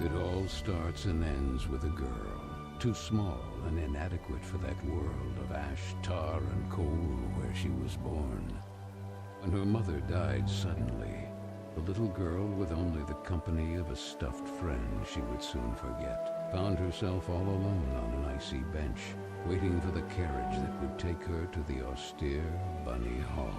It all starts and ends with a girl, too small and inadequate for that world of ash, tar, and coal where she was born. When her mother died suddenly, the little girl, with only the company of a stuffed friend she would soon forget, found herself all alone on an icy bench, waiting for the carriage that would take her to the austere Bunny Hall.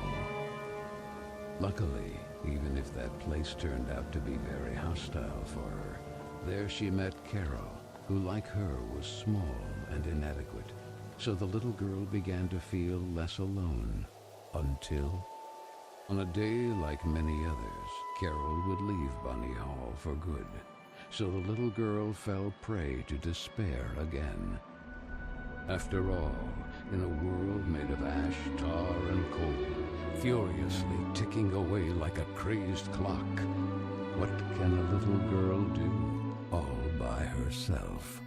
Luckily, even if that place turned out to be very hostile for her, there she met Carole, who like her was small and inadequate, so the little girl began to feel less alone, until, on a day like many others, Carole would leave Bunny Hall for good, so the little girl fell prey to despair again. After all, in a world made of ash, tar, and coal, furiously ticking away like a crazed clock, what can a little girl do? All by herself.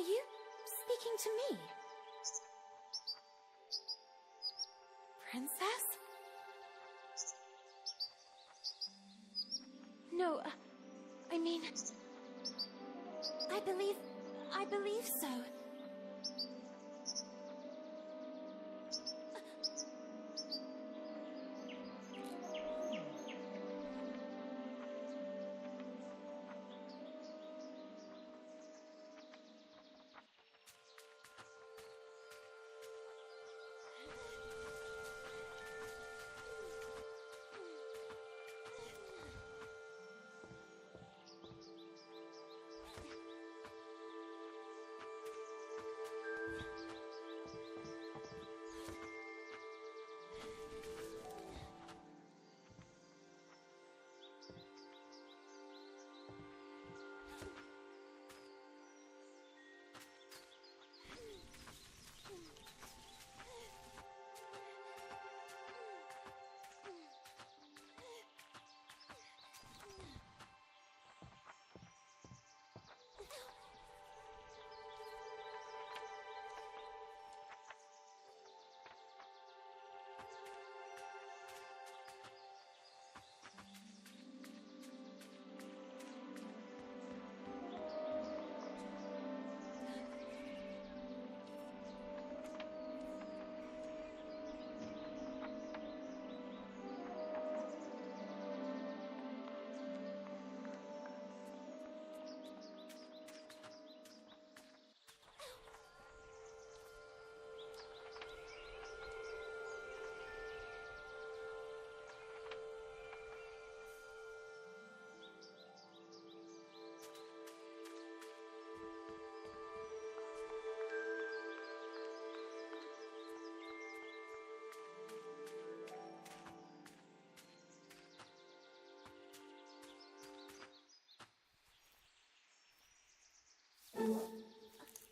you speaking to me? Princess? No, I mean... I believe so.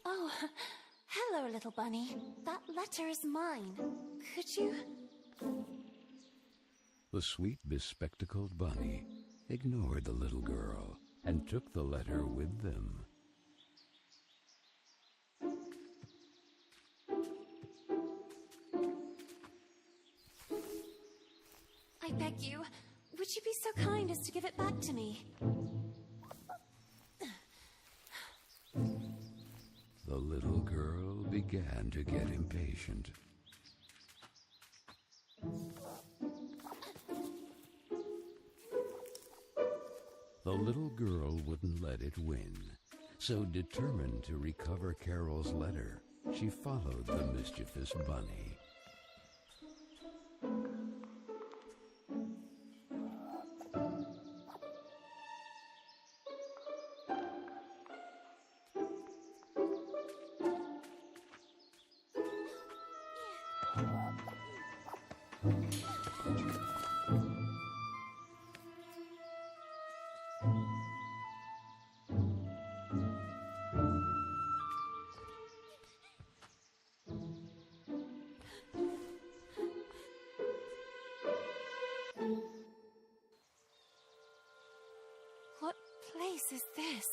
Oh, hello, little bunny. That letter is mine. Could you... The sweet, bespectacled bunny ignored the little girl and took the letter with them. I beg you, would you be so kind as to give it back to me? The little girl began to get impatient. The little girl wouldn't let it win, so determined to recover Carole's letter, she followed the mischievous bunny. What place is this?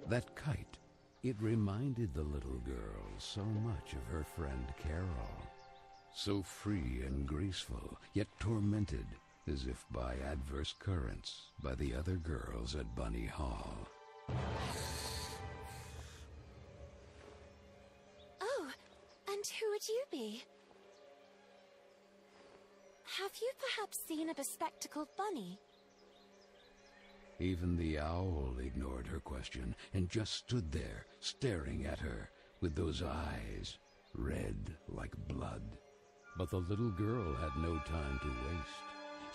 That kite, it reminded the little girl so much of her friend Carole. So free and graceful, yet tormented, as if by adverse currents, by the other girls at Bunny Hall. Oh, and who would you be? Have you perhaps seen a bespectacled bunny? Even the owl ignored her question and just stood there, staring at her, with those eyes, red like blood. But the little girl had no time to waste.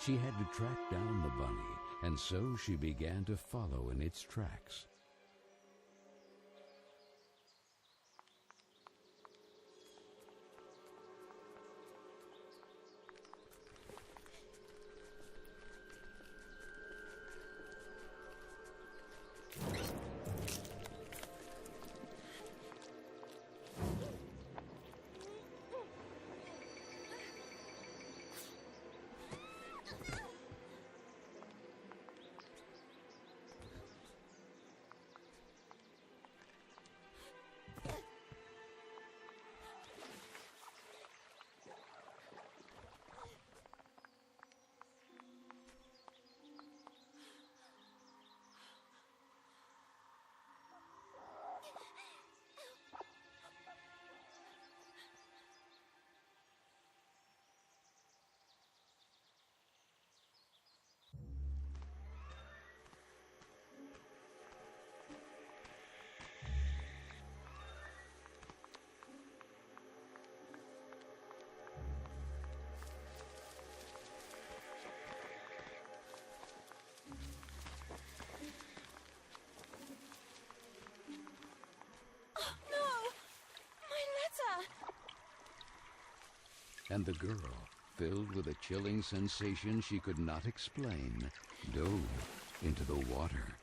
She had to track down the bunny, and so she began to follow in its tracks. And the girl, filled with a chilling sensation she could not explain, dove into the water.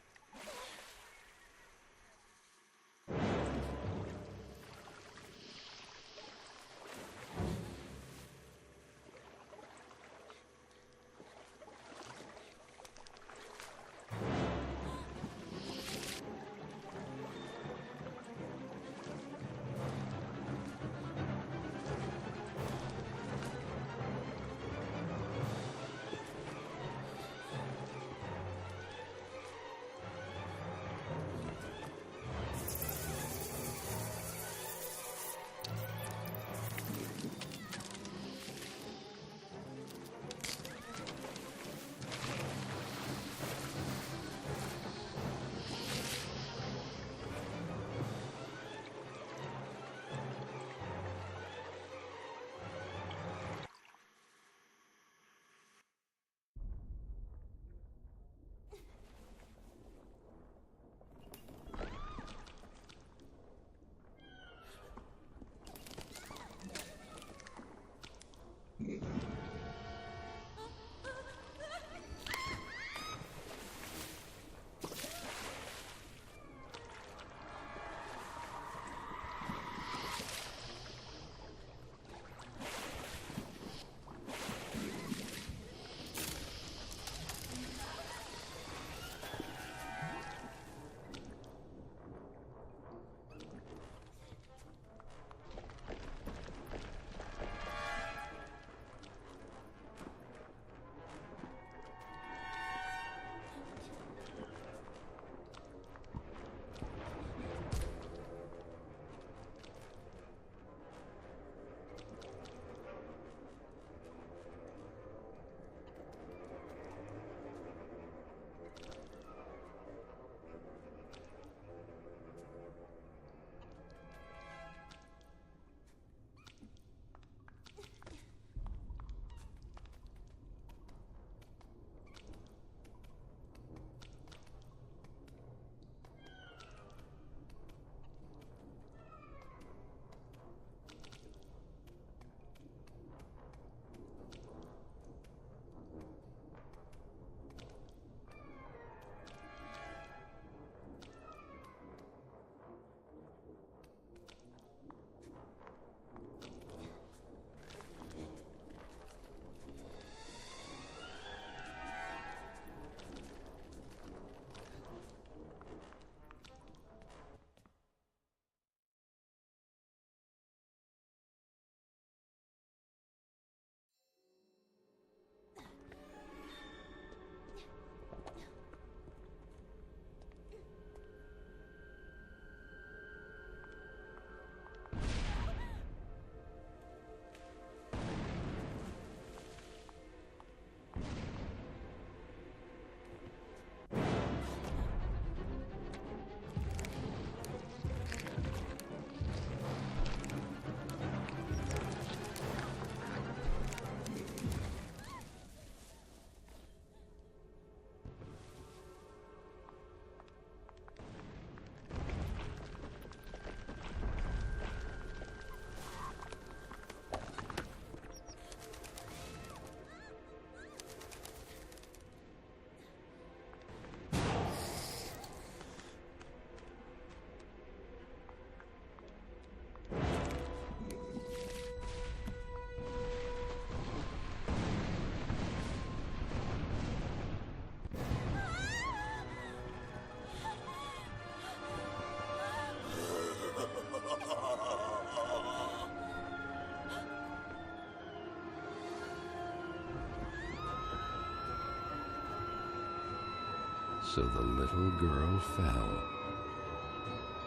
So the little girl fell,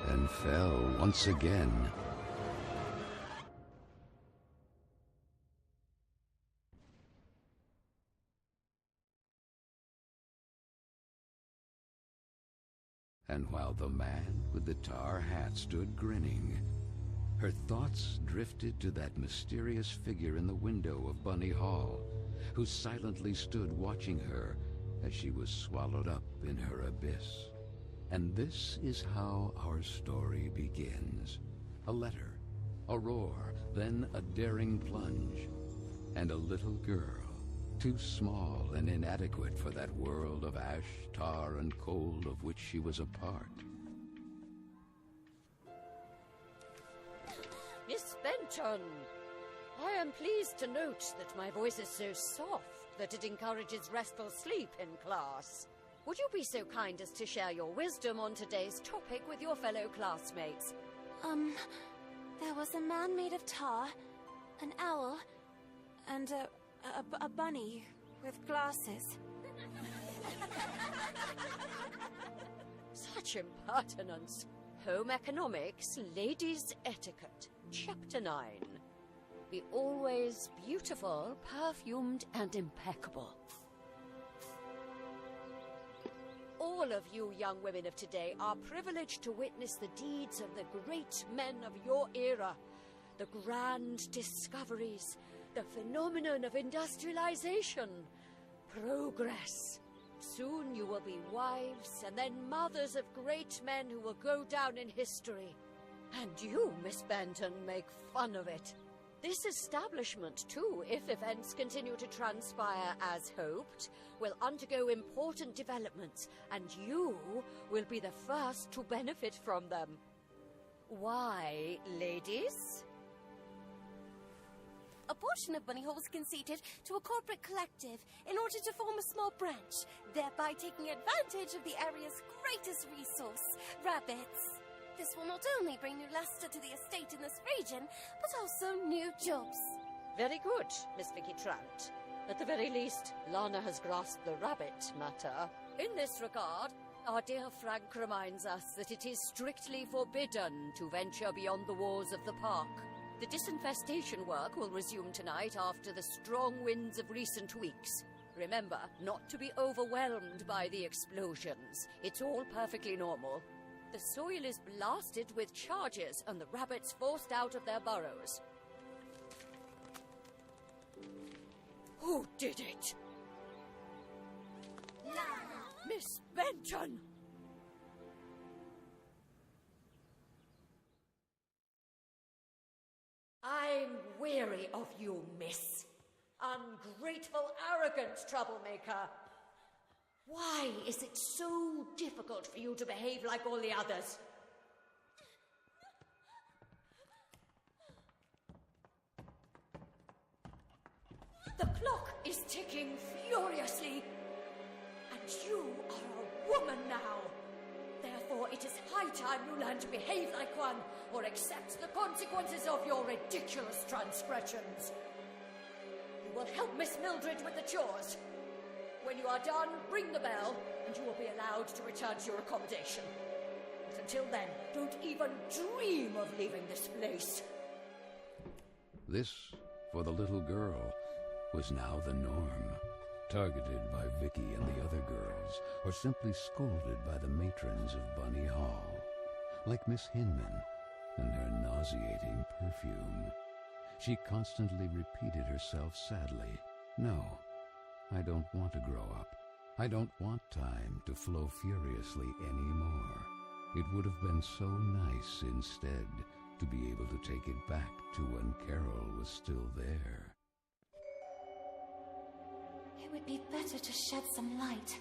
and fell once again. And while the man with the tar hat stood grinning, her thoughts drifted to that mysterious figure in the window of Bunny Hall, who silently stood watching her as she was swallowed up in her abyss. And this is how our story begins. A letter, a roar, then a daring plunge, and a little girl, too small and inadequate for that world of ash, tar, and coal of which she was a part. Miss Benton, I am pleased to note that my voice is so soft that it encourages restful sleep in class. Would you be so kind as to share your wisdom on today's topic with your fellow classmates? There was a man made of tar, an owl, and a bunny with glasses. Such impertinence. Home economics, ladies' etiquette. Chapter 9. Be always beautiful, perfumed, and impeccable. All of you young women of today are privileged to witness the deeds of the great men of your era, the grand discoveries, the phenomenon of industrialization, progress. Soon you will be wives and then mothers of great men who will go down in history. And you, Miss Benton, make fun of it. This establishment, too, if events continue to transpire as hoped, will undergo important developments, and you will be the first to benefit from them. Why, ladies? A portion of Bunny Hall was conceded to a corporate collective in order to form a small branch, thereby taking advantage of the area's greatest resource, rabbits. This will not only bring new luster to the estate in this region, but also new jobs. Very good, Miss Vicky Trout. At the very least, Lana has grasped the rabbit matter. In this regard, our dear Frank reminds us that it is strictly forbidden to venture beyond the walls of the park. The disinfestation work will resume tonight after the strong winds of recent weeks. Remember, not to be overwhelmed by the explosions. It's all perfectly normal. The soil is blasted with charges and the rabbits forced out of their burrows. Who did it? Miss Benton! I'm weary of you, miss. Ungrateful, arrogant troublemaker. Why is it so difficult for you to behave like all the others? The clock is ticking furiously, and you are a woman now. Therefore, it is high time you learn to behave like one, or accept the consequences of your ridiculous transgressions. You will help Miss Mildred with the chores. When you are done, ring the bell, and you will be allowed to return to your accommodation. But until then, don't even dream of leaving this place. This, for the little girl, was now the norm. Targeted by Vicky and the other girls, or simply scolded by the matrons of Bunny Hall. Like Miss Hinman and her nauseating perfume. She constantly repeated herself sadly, "No, I don't want to grow up. I don't want time to flow furiously anymore. It would have been so nice instead to be able to take it back to when Carole was still there." It would be better to shed some light.